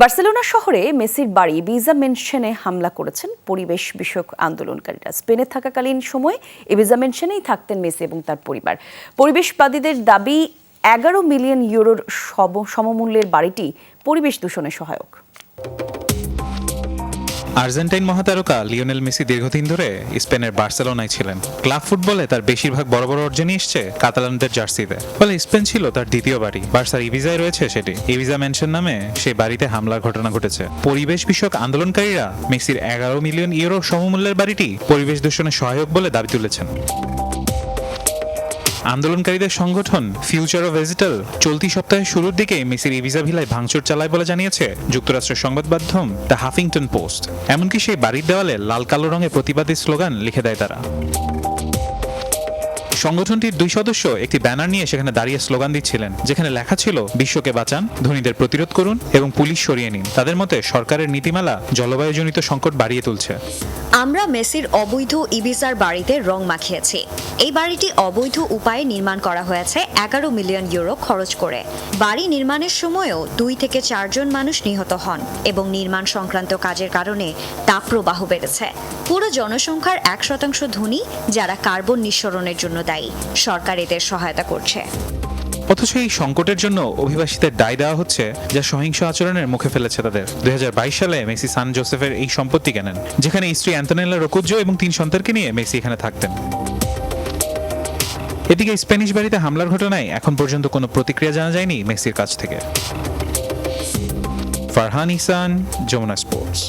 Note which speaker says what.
Speaker 1: Barcelona শহরে মেসির বাড়ি ভিসা মেনশনে হামলা করেছেন পরিবেশ বিষয়ক আন্দোলনকারীরা। স্পেনে থাকাকালীন সময়ে এই ভিসা মেনশনেই থাকতেন মেসি এবং তার পরিবার। পরিবেশবাদীদের দাবি 11 মিলিয়ন ইউরোর সমমূল্যের বাড়িটি পরিবেশ দূষণে সহায়ক।
Speaker 2: আর্জেন্টাইন মহাতারকা লিওনেল মেসি দীর্ঘদিন ধরে স্পেনের বার্সেলোনায় ছিলেন। ক্লাব ফুটবলে তার বেশিরভাগ বড় বড় অর্জনই এসছে কাতালানদের জার্সিতে। ফলে স্পেন ছিল তার দ্বিতীয় বাড়ি। বার্সার ইভিজায় রয়েছে সেটি। ইভিজা মেনশন নামে সেই বাড়িতে হামলার ঘটনা ঘটেছে। পরিবেশ বিষয়ক আন্দোলনকারীরা মেসির 11 মিলিয়ন ইউরো সমমূল্যের বাড়িটি পরিবেশ দূষণে সহায়ক বলে দাবি তুলেছেন। আন্দোলনকারীদের সংগঠন ফিউচার অফ ভেজিটাল চলতি সপ্তাহের শুরুর দিকে মেসির ইভিজা ভিলায় ভাঙচুর চালায় বলে জানিয়েছে যুক্তরাষ্ট্রের সংবাদ মাধ্যম দ্য হাফিংটন পোস্ট। এমনকি সেই বাড়ির দেওয়ালে লাল কালো রঙে প্রতিবাদী স্লোগান লিখে দেয় তারা। সংগঠনটির 2 সদস্য একটি ব্যানার নিয়ে সেখানে দাঁড়িয়ে স্লোগান দিচ্ছিলেন, যেখানে লেখা ছিল বিশ্বকে বাঁচান, ধনীদের প্রতিরোধ করুন এবং পুলিশ সরিয়ে নিন। তাদের মতে সরকারের নীতিমালা জলবায়ুজনিত সংকট বাড়িয়ে তুলছে।
Speaker 3: আমরা মেসির অবৈধ ইবিজার বাড়িতে রং মাখিয়েছি। এই বাড়িটি অবৈধ উপায়ে নির্মাণ করা হয়েছে 11 মিলিয়ন ইউরো খরচ করে। বাড়ি নির্মাণের সময়ও 2 থেকে 4 জন মানুষ নিহত হন এবং নির্মাণ সংক্রান্ত কাজের কারণে তাপপ্রবাহ বেড়েছে। পুরো জনসংখ্যার 1% ধনী, যারা কার্বন নিঃসরণের জন্য দায়ী। সরকার এদের সহায়তা করছে।
Speaker 2: অথচ এই সংকটের জন্য অভিবাসীদের দায় দেওয়া হচ্ছে, যা সহিংস আচরণের মুখে ফেলেছে তাদের। 2022 সালে মেসি সান জোসেফের এই সম্পত্তি কেনেন, যেখানে স্ত্রী অ্যান্তোনেলা রোকুজ্জো এবং 3 সন্তানকে নিয়ে মেসি এখানে থাকতেন। এদিকে স্প্যানিশ বাড়িতে হামলার ঘটনায় এখন পর্যন্ত কোনো প্রতিক্রিয়া জানা যায়নি মেসির কাছ থেকে। ফারহান ইহসান, যমুনা স্পোর্টস।